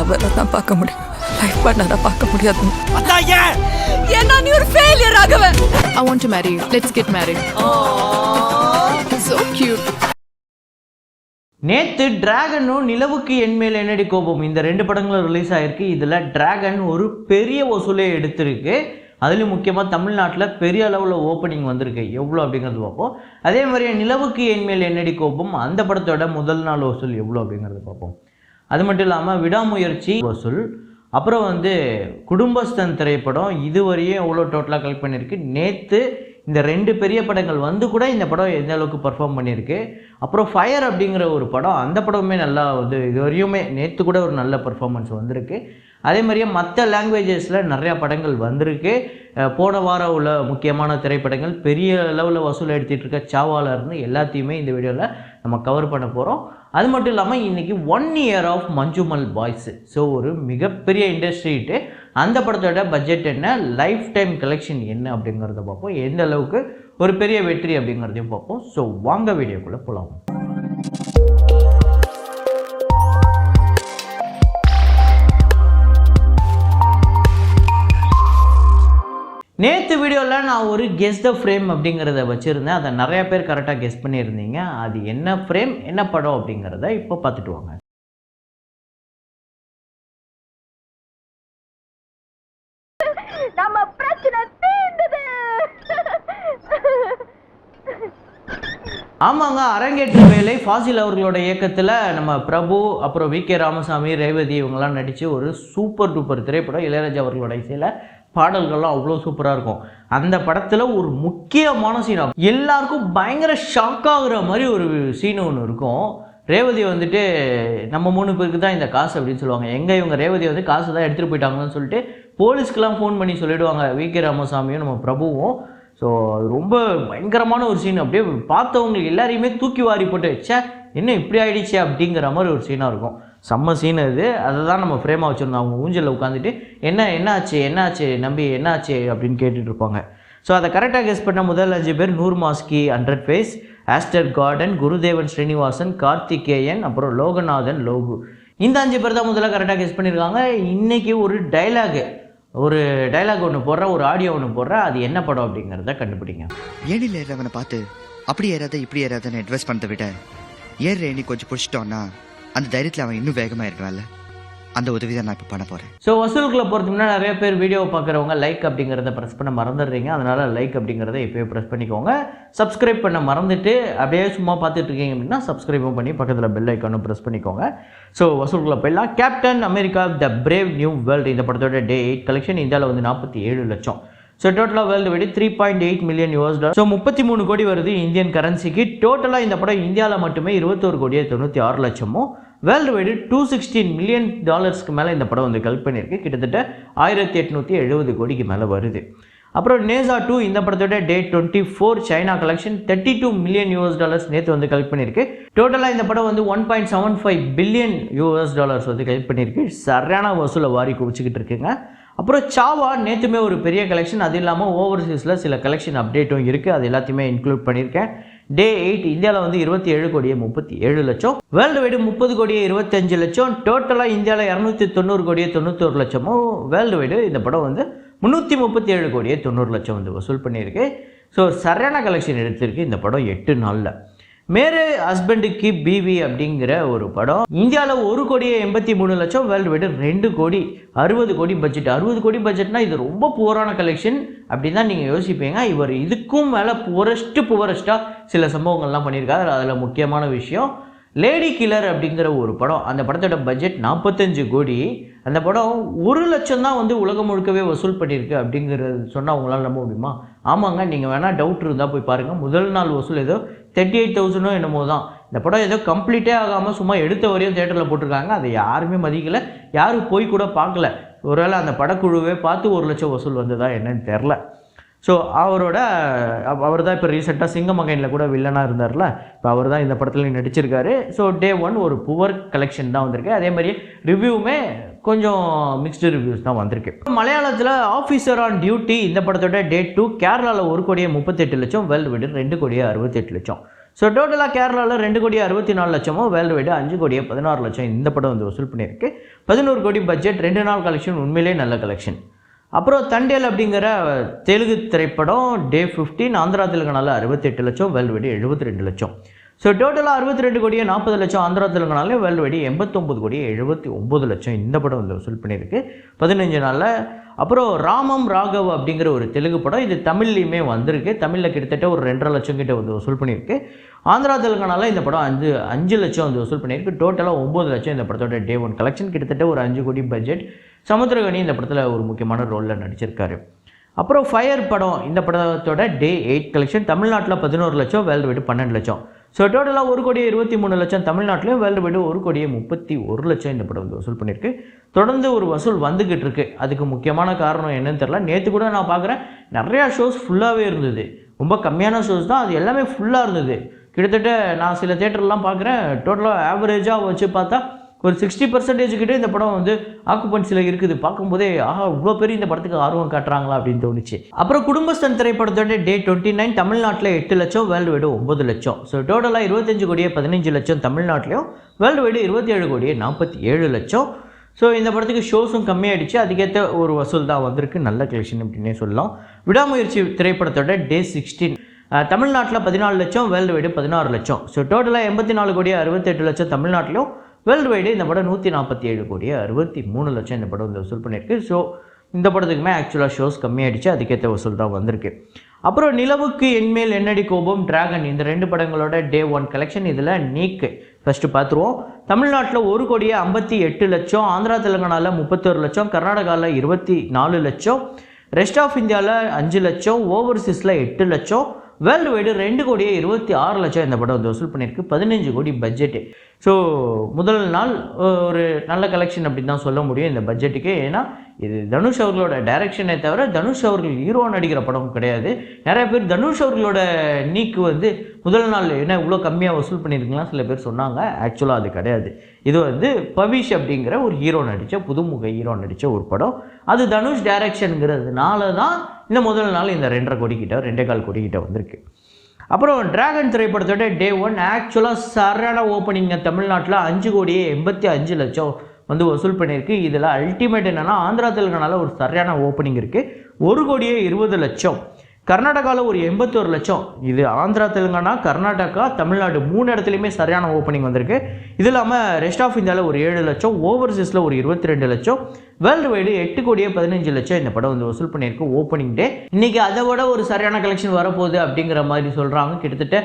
லவ்வரை தான் பார்க்க முடியும், லைஃப் பார்ட்னரா பார்க்க முடியாது. ஏன்னா நீ ஒரு ஃபெயிலியர் ஆகவே. I want to marry you. Let's get married. So cute. நேற்று டிராகனும் நிலவுக்கு என்மேல் என்னடி கோபம் இந்த 2 படங்களும் ரிலீஸ் ஆகிருக்கு. இதில் டிராகன் ஒரு பெரிய வசூலை எடுத்திருக்கு. அதுலேயும் முக்கியமாக தமிழ்நாட்டில் பெரிய அளவில் ஓப்பனிங் வந்திருக்கு. எவ்வளோ அப்படிங்கிறது பார்ப்போம். அதே மாதிரியே நிலவுக்கு என்மேல் என்னடி கோபம் அந்த படத்தோட முதல் நாள் வசூல் எவ்வளோ அப்படிங்கிறது பார்ப்போம். அது மட்டும் இல்லாமல் விடாமுயற்சி வசூல், அப்புறம் குடும்பஸ்தன் திரைப்படம் இதுவரையும் எவ்வளோ டோட்டலாக கலெக்ட் பண்ணியிருக்கு. நேற்று இந்த 2 பெரிய படங்கள் வந்து கூட இந்த படம் எந்த அளவுக்கு பர்ஃபார்ம் பண்ணியிருக்கு. அப்புறம் ஃபயர் அப்படிங்கிற ஒரு படம், அந்த படமுமே நல்லா இதுவரையுமே நேற்று கூட ஒரு நல்ல பர்ஃபார்மன்ஸ் வந்திருக்கு. அதே மாதிரியே மற்ற லாங்குவேஜஸில் நிறையா படங்கள் வந்திருக்கு. போன வாரம் உள்ள முக்கியமான திரைப்படங்கள் பெரிய லெவலில் வசூல் எடுத்துகிட்டு இருக்க சாவாலர்னு எல்லாத்தையுமே இந்த வீடியோவில் நம்ம கவர் பண்ண போகிறோம். அது மட்டும் இல்லாமல் இன்றைக்கி 1 year of Manjummel Boys. So ஒரு மிகப்பெரிய இண்டஸ்ட்ரிட்டு அந்த படத்தோட பட்ஜெட் என்ன, லைஃப் டைம் கலெக்ஷன் என்ன அப்படிங்கிறத பார்ப்போம். எந்த அளவுக்கு ஒரு பெரிய வெற்றி அப்படிங்கிறதையும் பார்ப்போம். ஸோ வாங்க வீடியோக்குள்ளே போகலாம். நேற்று வீடியோவில் நான் ஒரு கெஸ் த ஃப்ரேம் அப்படிங்கிறத வச்சுருந்தேன். அதை நிறையா பேர் கரெக்டாக கெஸ் பண்ணியிருந்தீங்க. அது என்ன ஃப்ரேம் என்ன படம் அப்படிங்கிறத இப்போ பார்த்துட்டு வாங்க. ஆமாங்க, அரங்கேற்ற வேலை ஃபாசில் அவர்களோட இயக்கத்தில் நம்ம பிரபு, அப்புறம் வி.கே. ராமசாமி, ரேவதி இவங்கெல்லாம் நடித்து ஒரு சூப்பர் டூப்பர் திரைப்படம். இளையராஜா அவர்களோட இசையில் பாடல்கள்லாம் அவ்வளோ சூப்பராக இருக்கும். அந்த படத்தில் ஒரு முக்கியமான சீன் ஆகும், எல்லாருக்கும் பயங்கர ஷாக் ஆகுற மாதிரி ஒரு சீன் ஒன்று இருக்கும். ரேவதி நம்ம 3 பேருக்கு தான் இந்த காசு அப்படின்னு சொல்லுவாங்க. எங்கே இவங்க ரேவதி காசு தான் எடுத்துகிட்டு போயிட்டாங்கன்னு சொல்லிட்டு போலீஸ்க்கெலாம் ஃபோன் பண்ணி சொல்லிவிடுவாங்க வி.கே. ராமசாமியும் நம்ம பிரபுவும். ஸோ அது ரொம்ப பயங்கரமான ஒரு சீன். அப்படியே பார்த்தவங்களுக்கு எல்லாரையுமே தூக்கி வாரி போட்டு ச்சே என்ன இப்படி ஆகிடுச்சு அப்படிங்கிற மாதிரி ஒரு சீனாக இருக்கும். செம்ம சீன் அது. அதை தான் நம்ம ஃப்ரேமாக வச்சுருந்தோம். அவங்க ஊஞ்சலில் உட்காந்துட்டு என்னாச்சு நம்பி என்னாச்சு அப்படின்னு கேட்டுட்டு இருப்பாங்க. ஸோ அதை கரெக்டாக கெஸ் பண்ண முதல் 5 பேர் Noor Maski, 100 face, Aster Garden, Gurudevan Srinivasan, Karthikeyan, அப்புறம் லோகநாதன் லோகு. இந்த 5 பேர் தான் முதல்ல கரெக்டாக கெஸ் பண்ணியிருக்காங்க. இன்றைக்கி ஒரு டைலாக் ஒன்று போடுறேன், ஒரு ஆடியோ ஒன்று போடுறேன். அது என்ன படம் அப்படிங்கிறத கண்டுபிடிங்க. ஏனில் ஏறவனை பார்த்து அப்படி ஏறாத இப்படி ஏறாதன்னு அட்வைஸ் பண்ணதை விட ஏற ஏனி கொஞ்சம் பிடிச்சிட்டோன்னா அந்த தைரியத்தில் அவன் இன்னும் வேகமாக இருக்கிறான்ல, அந்த உதவி தான் நான் இப்போ பண்ண போகிறேன். ஸோ வசூலுக்குள்ளே போகிறதுக்கு முன்னாடி நிறைய பேர் வீடியோவை பார்க்குறவங்க லைக் அப்படிங்கிறத ப்ரெஸ் பண்ண மறந்துடுறீங்க. அதனால் லைக் அப்படிங்கிறத இப்போயே ப்ரெஸ் பண்ணிக்கோங்க. சப்ஸ்கிரைப் பண்ண மறந்துட்டு அப்படியே சும்மா பார்த்துட்டு இருக்கீங்க அப்படின்னா சப்ஸ்கிரைபும் பண்ணி பக்கத்தில் பெல் ஐக்கானும் ப்ரெஸ் பண்ணிக்கோங்க. ஸோ வசூலுக்குள்ளே போயிடலாம். கேப்டன் அமெரிக்கா த பிரேவ் நியூ வேர்ல்டு இந்த படத்தோட Day 8 கலெக்ஷன் இந்தியாவில் 47 லட்சம். ஸோ டோட்டலாக வேர்ல்டு வைடு $3.8 மில்லியன். ஸோ 33 கோடி வருது இந்தியன் கரன்சிக்கு. டோட்டலாக இந்த படம் இந்தியாவில் மட்டுமே 21,96 லட்சமும், வேர்ல்டு வைடு $216 மில்லியன் மேலே இந்த படம் கலெக்ட் பண்ணியிருக்கு. கிட்டத்தட்ட 1870 கோடிக்கு மேலே வருது. அப்புறம் நேசா 2 இந்த படத்தோட Day 24 சைனா கலெக்ஷன் $32 மில்லியன் நேற்று கலெக்ட் பண்ணியிருக்கு. டோட்டலாக இந்த படம் $1.75 பில்லியன் கலெக்ட் பண்ணியிருக்கு. சரியான வசூலை வாரி குவிச்சிக்கிட்டு இருக்குங்க. அப்புறம் சாவா நேற்றுமே ஒரு பெரிய கலெக்ஷன். அது இல்லாமல் ஓவர்சீஸில் சில கலெக்ஷன் அப்டேட்டும் இருக்குது. அது எல்லாத்தையுமே இன்க்ளூட் பண்ணியிருக்கேன். Day 8 இந்தியாவில் 27,37 லட்சம், வேர்ல்டு வைடு 30,25 லட்சம், டோட்டலாக இந்தியாவில் 290,91 லட்சமும், வேர்ல்டு வைடு இந்த படம் 337,90 லட்சம் வசூல் பண்ணியிருக்கு. ஸோ சரியான கலெக்ஷன் எடுத்திருக்கு இந்த படம் 8 நாளில். மேரே ஹஸ்பண்டுக்கு பிவி அப்படிங்கிற ஒரு படம் இந்தியாவில் 1,83 லட்சம், வேர்ல்டு வைடு 2 கோடி 60 கோடி பட்ஜெட். 60 கோடி பட்ஜெட்னா இது ரொம்ப புவரான கலெக்ஷன் அப்படின்னு தான் நீங்கள் யோசிப்பீங்க. இவர் இதுக்கும் மேலே புவரஸ்ட்டாக சில சம்பவங்கள்லாம் பண்ணியிருக்காரு. அதில் முக்கியமான விஷயம் லேடி கில்லர் அப்படிங்கிற ஒரு படம். அந்த படத்தோட பட்ஜெட் 45 கோடி. அந்த படம் 1 லட்சம் தான் உலகம் முழுக்கவே வசூல் பண்ணியிருக்கு அப்படிங்கிறது சொன்னால் உங்களால் நம்ப முடியுமா? ஆமாங்க, நீங்கள் வேணால் டவுட் இருந்தால் போய் பாருங்கள். முதல் நாள் வசூல் ஏதோ 38,000 என்னமோ தான். இந்த படம் ஏதோ கம்ப்ளீட்டே ஆகாமல் சும்மா எடுத்த வரையும் தேட்டரில் போட்டிருக்காங்க. அதை யாருமே மதிக்கலை, யாரும் போய் கூட பார்க்கல. ஒருவேளை அந்த படக்குழுவே பார்த்து 1 லட்சம் வசூல் வந்ததா என்னன்னு தெரில. ஸோ அவர் தான் இப்போ ரீசெண்டாக சிங்கமகைனில் கூட வில்லனாக இருந்தார்ல, இப்போ அவர் தான் இந்த படத்துலையும் நடிச்சிருக்காரு. ஸோ Day 1 ஒரு புவர் கலெக்ஷன் தான் வந்திருக்கு. அதே மாதிரி ரிவ்யூவுமே கொஞ்சம் மிக்ஸ்டு ரிவ்யூஸ் தான் வந்திருக்கு. மலையாளத்தில் ஆஃபீஸர் ஆன் டியூட்டி இந்த படத்தோட Day 2 கேரளாவில் 1,38 லட்சம், வேர்ல்டு வைடு 2,68 லட்சம். ஸோ டோட்டலாக கேரளாவில் 2 கோடி 64 லட்சமோ, வேர்ல்டு வைடு 5 கோடி 16 லட்சம் இந்த படம் வந்து வசூல் பண்ணியிருக்கு. 11 கோடி பட்ஜெட், 2 நாள் கலெக்ஷன், உண்மையிலே நல்ல கலெக்ஷன். அப்புறம் தண்டேல் அப்படிங்கிற தெலுங்கு திரைப்படம் டே 15 ஆந்திரா தெலுங்கானாவில் 68 லட்சம், வேர்ல்டு வைடு 72 லட்சம். ஸோ டோட்டலாக 62 கோடியே 40 லட்சம் ஆந்திரா தெலுங்கானாலே, வேர்ல்டு வைடு 89 கோடியே 79 லட்சம் இந்த படம் வந்து வசூல் பண்ணியிருக்கு 15 நாளில். அப்புறம் ராமம் ராகவ் அப்படிங்கிற ஒரு தெலுங்கு படம், இது தமிழ்லையுமே வந்திருக்கு. தமிழில் கிட்டத்தட்ட ஒரு 2.5 லட்சம் கிட்ட வந்து வசூல் பண்ணியிருக்கு. ஆந்திரா தெலுங்கானாவில் இந்த படம் 5 லட்சம் வந்து வசூல் பண்ணியிருக்கு. டோட்டலாக 9 லட்சம் இந்த படத்தோட டே 1 கலெக்ஷன். கிட்டத்தட்ட ஒரு 5 கோடி பட்ஜெட். சமுத்திரகனி இந்த படத்தில் ஒரு முக்கியமான ரோலில் நடிச்சிருக்காரு. அப்புறம் ஃபயர் படம், இந்த படத்தோட டே 8 கலெக்ஷன். தமிழ்நாட்டில் 11 லட்சம், வேர்ல்டு வைடு 12 லட்சம். ஸோ டோட்டலாக 1 கோடி 23 லட்சம் தமிழ்நாட்டிலையும், வேர்ல்டு வைடு 1 கோடி 31 லட்சம் இந்த படம் வந்து வசூல் பண்ணியிருக்கு. தொடர்ந்து ஒரு வசூல் வந்துக்கிட்டு இருக்கு. அதுக்கு முக்கியமான காரணம் என்னன்னு தெரியல. நேற்று கூட நான் பார்க்குறேன், நிறையா ஷோஸ் ஃபுல்லாகவே இருந்தது. ரொம்ப கம்மியான ஷோஸ் தான், அது எல்லாமே ஃபுல்லாக இருந்தது. கிட்டத்தட்ட நான் சில தேட்டர்லாம் பார்க்குறேன், டோட்டலாக ஆவரேஜாக வச்சு பார்த்தா ஒரு 60% கிட்டே இந்த படம் வந்து ஆக்குபன்சியில் இருக்குது. பார்க்கும்போதே இவ்வளோ பேர் இந்த படத்துக்கு ஆர்வம் காட்டுறாங்களா அப்படின்னு தோணுச்சு. அப்புறம் குடும்பஸ்தன் திரைப்படத்தோட டே 29 தமிழ்நாட்டில் 8 லட்சம், வேர்ல்டு வைடு 9 லட்சம். ஸோ டோட்டலாக 25 கோடியே 15 லட்சம் தமிழ்நாட்டிலையும், வேர்ல்டு வைடு 27 கோடியே 47 லட்சம். ஸோ இந்த படத்துக்கு ஷோஸும் கம்மியாகிடுச்சு. அதுக்கேற்ற ஒரு வசூல் தான் வந்திருக்கு. நல்ல கலெக்ஷன் அப்படின்னே சொல்லலாம். விடாமுயற்சி திரைப்படத்தோட டே 16 தமிழ்நாட்டில் 14 லட்சம், வேர்ல்டு வைடு 16 லட்சம். ஸோ டோட்டலாக 84 கோடியே 68 லட்சம் தமிழ்நாட்டிலும், வேர்ல்டு வைடு இந்த படம் 147 கோடியே 63 லட்சம் இந்த படம் வந்து வசூல் பண்ணியிருக்கு. ஸோ இந்த படத்துக்குமே ஆக்சுவலாக ஷோஸ் கம்மியாகிடுச்சு. அதுக்கேற்ற வசூல் தான் வந்திருக்கு. அப்புறம் நிலவுக்கு என்மேல் என்னடி கோபம், டிராகன் இந்த 2 படங்களோட டே 1 கலெக்ஷன். இதில் நீக்கு ஃபஸ்ட்டு பார்த்துருவோம். தமிழ்நாட்டில் 1 கோடியே 58 லட்சம், ஆந்திரா தெலுங்கானாவில் 31 லட்சம், கர்நாடகாவில் 24 லட்சம், ரெஸ்ட் ஆஃப் இந்தியாவில் 5 லட்சம், ஓவர்சீஸில் 8 லட்சம், வேர்ல்டு வைடு 2 கோடியே 26 லட்சம் இந்த படம் வந்து வசூல் பண்ணியிருக்கு. 15 கோடி பட்ஜெட்டு. ஸோ முதல் நாள் ஒரு நல்ல கலெக்ஷன் அப்படின்னு தான் சொல்ல முடியும் இந்த பட்ஜெட்டுக்கு. ஏன்னா இது தனுஷ் அவர்களோட டைரக்ஷனே தவிர தனுஷ் அவர்கள் ஹீரோ நடிக்கிற படம் கிடையாது. நிறைய பேர் தனுஷ் அவர்களோட நீக்கு வந்து முதல் நாள் என்ன இவ்வளோ கம்மியாக வசூல் பண்ணியிருக்கலாம் சில பேர் சொன்னாங்க. ஆக்சுவலாக அது கிடையாது. இது வந்து பவிஷ் அப்படிங்கிற ஒரு ஹீரோ நடித்த, புதுமுக ஹீரோ நடித்த ஒரு படம். அது தனுஷ் டைரக்ஷனுங்கிறதுனால தான் இந்த முதல் நாள் இந்த 2.5 கோடி கிட்ட 2.25 கோடி கிட்ட வந்திருக்கு. அப்புறம் டிராகன் திரைப்படத்தோட டே 1 ஆக்சுவலாக சரியான ஓப்பனிங்க. தமிழ்நாட்டில் 5 கோடியே 85 லட்சம் வந்து வசூல் பண்ணியிருக்கு. இதில் அல்டிமேட் என்னென்னா ஆந்திரா தெலுங்கானாவில் ஒரு சரியான ஓப்பனிங் இருக்குது. 1 கோடியே 20 லட்சம். கர்நாடகாவில் ஒரு 81 லட்சம். இது ஆந்திரா தெலுங்கானா, கர்நாடகா, தமிழ்நாடு 3 இடத்துலையுமே சரியான ஓப்பனிங் வந்திருக்கு. இது இல்லாமல் ரெஸ்ட் ஆஃப் இந்தியாவில் ஒரு 7 லட்சம், ஓவர்சீஸில் ஒரு 22 லட்சம், வேர்ல்டு வைடு 8 கோடியே 15 லட்சம் இந்த படம் வந்து வசூல் பண்ணியிருக்கு ஓப்பனிங் டே. இன்றைக்கி அதை விட ஒரு சரியான கலெக்ஷன் வரப்போகுது அப்படிங்கிற மாதிரி சொல்கிறாங்க. கிட்டத்தட்ட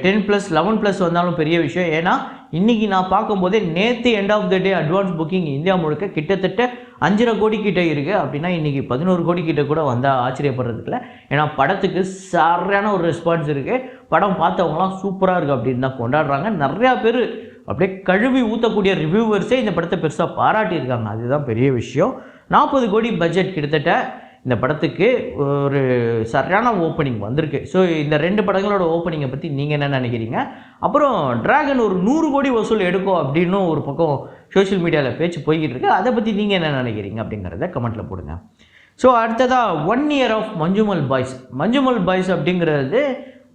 10+, 11+ வந்தாலும் பெரிய விஷயம். ஏன்னா இன்றைக்கி நான் பார்க்கும்போதே நேற்று end of the day advance booking India முழுக்க கிட்டத்தட்ட 5.5 கோடி கிட்டே இருக்குது. அப்படின்னா இன்றைக்கி 11 கோடி கிட்ட கூட வந்தால் ஆச்சரியப்படுறதுக்குல. ஏன்னா படத்துக்கு சரியான ஒரு ரெஸ்பான்ஸ் இருக்குது. படம் பார்த்தவங்களாம் சூப்பராக இருக்குது அப்படின்னு தான் கொண்டாடுறாங்க. நிறையா பேர் அப்படியே கழுவி ஊற்றக்கூடிய ரிவ்யூவர்ஸே இந்த படத்தை பெருசாக பாராட்டியிருக்காங்க. அதுதான் பெரிய விஷயம். 40 கோடி பட்ஜெட் கிட்டத்தட்ட இந்த படத்துக்கு ஒரு சரியான ஓப்பனிங் வந்திருக்கு. ஸோ இந்த 2 படங்களோட ஓப்பனிங்கை பற்றி நீங்கள் என்ன நினைக்கிறீங்க? அப்புறம் டிராகன் ஒரு 100 கோடி வசூல் எடுக்கும் அப்படின்னு ஒரு பக்கம் சோஷியல் மீடியாவில் பேச்சு போய்கிட்டு இருக்கு. அதை பற்றி நீங்கள் என்ன நினைக்கிறீங்க அப்படிங்கிறத கமெண்ட்டில் போடுங்க. ஸோ அடுத்ததாக 1 year of Manjummel Boys. Manjummel Boys அப்படிங்கிறது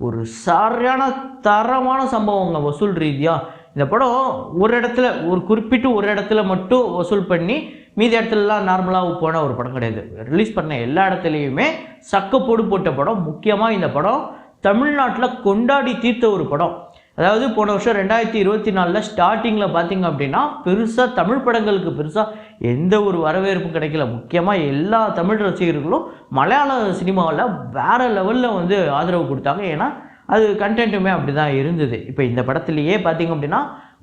ஒரு சரியான தரமான சம்பவங்க வசூல் ரீதியாக. இந்த படம் ஒரு இடத்துல ஒரு குறிப்பிட்டு ஒரு இடத்துல மட்டும் வசூல் பண்ணி மீதி இடத்துலலாம் நார்மலாக போன ஒரு படம் கிடையாது. ரிலீஸ் பண்ண எல்லா இடத்துலையுமே சக்கப்போடு போட்ட படம். முக்கியமாக இந்த படம் தமிழ்நாட்டில் கொண்டாடி தீர்த்த ஒரு படம். அதாவது போன வருஷம் 2024 ஸ்டார்டிங்கில் பார்த்திங்க அப்படின்னா பெருசாக தமிழ் படங்களுக்கு பெருசாக எந்த ஒரு வரவேற்பும் கிடைக்கல. முக்கியமாக எல்லா தமிழ் ரசிகர்களும் மலையாள சினிமாவில் வேறு லெவலில் வந்து ஆதரவு கொடுத்தாங்க. ஏன்னா அது கண்டென்ட்டுமே அப்படி தான் இருந்தது. இப்போ இந்த படத்துலையே பார்த்திங்க அப்படின்னா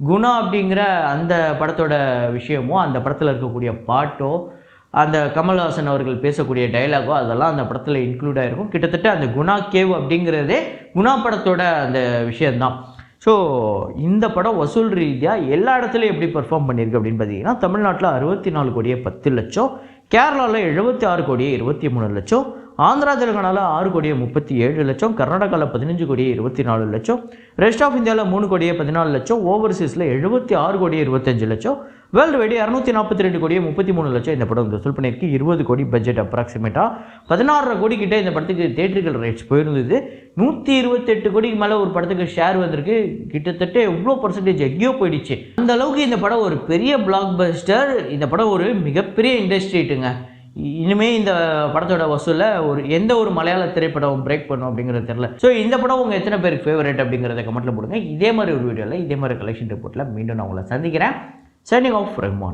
குணா அப்படிங்கிற அந்த படத்தோட விஷயமோ, அந்த படத்தில் இருக்கக்கூடிய பாட்டோ, அந்த கமல்ஹாசன் அவர்கள் பேசக்கூடிய டைலாகோ அதெல்லாம் அந்த படத்தில் இன்க்ளூட் ஆகிருக்கும். கிட்டத்தட்ட அந்த குணா கேவ் அப்படிங்கிறதே குணா படத்தோட அந்த விஷயந்தான். ஸோ இந்த படம் வசூல் ரீதியாக எல்லா இடத்துலையும் எப்படி பெர்ஃபார்ம் பண்ணியிருக்கு அப்படின்னு பார்த்தீங்கன்னா தமிழ்நாட்டில் 64 கோடியே 10 லட்சம், கேரளாவில் 76 கோடியே 23 லட்சம், ஆந்திரா தெலுங்கானாவில் 6 கோடியே 37 லட்சம், கர்நாடகாவில் 15 கோடியே 24 லட்சம், ரெஸ்ட் ஆஃப் இந்தியாவில் 3 கோடியே 14 லட்சம், ஓவர்சீஸில் 76 கோடியே 25 லட்சம், வேர்ல்டு வைடு 242 கோடியே 33 லட்சம் இந்த படம் வசூல் பண்ணியிருக்கு. 20 கோடி பட்ஜெட் அப்ராக்சிமேட்டாக 16 கோடி கிட்ட இந்த படத்துக்கு தேட்டரிக்கல் ரைட்ஸ் போயிருந்தது. 128 கோடிக்கு மேலே ஒரு படத்துக்கு ஷேர் வந்திருக்கு. கிட்டத்தட்ட எவ்வளோ பர்சன்டேஜ் எங்கேயோ போயிடுச்சு. அந்த அளவுக்கு இந்த படம் ஒரு பெரிய பிளாக் பஸ்டர். இந்த படம் ஒரு மிகப்பெரிய இண்டஸ்ட்ரிட்டுங்க. இனிமேல் இந்த படத்தோட வசூலில் எந்த ஒரு மலையாள திரைப்படம் பிரேக் பண்ணும் அப்படிங்கிறது தெரியல. ஸோ இந்த படம் உங்கள் எத்தனை பேருக்கு ஃபேவரட் அப்படிங்கிறத கமெண்ட்டில் போடுங்க. இதே மாதிரி ஒரு வீடியோவில் இதே மாதிரி கலெக்ஷன் ரிப்போர்ட்டில் மீண்டும் நான் உங்களை சந்திக்கிறேன். Signing off Rahman.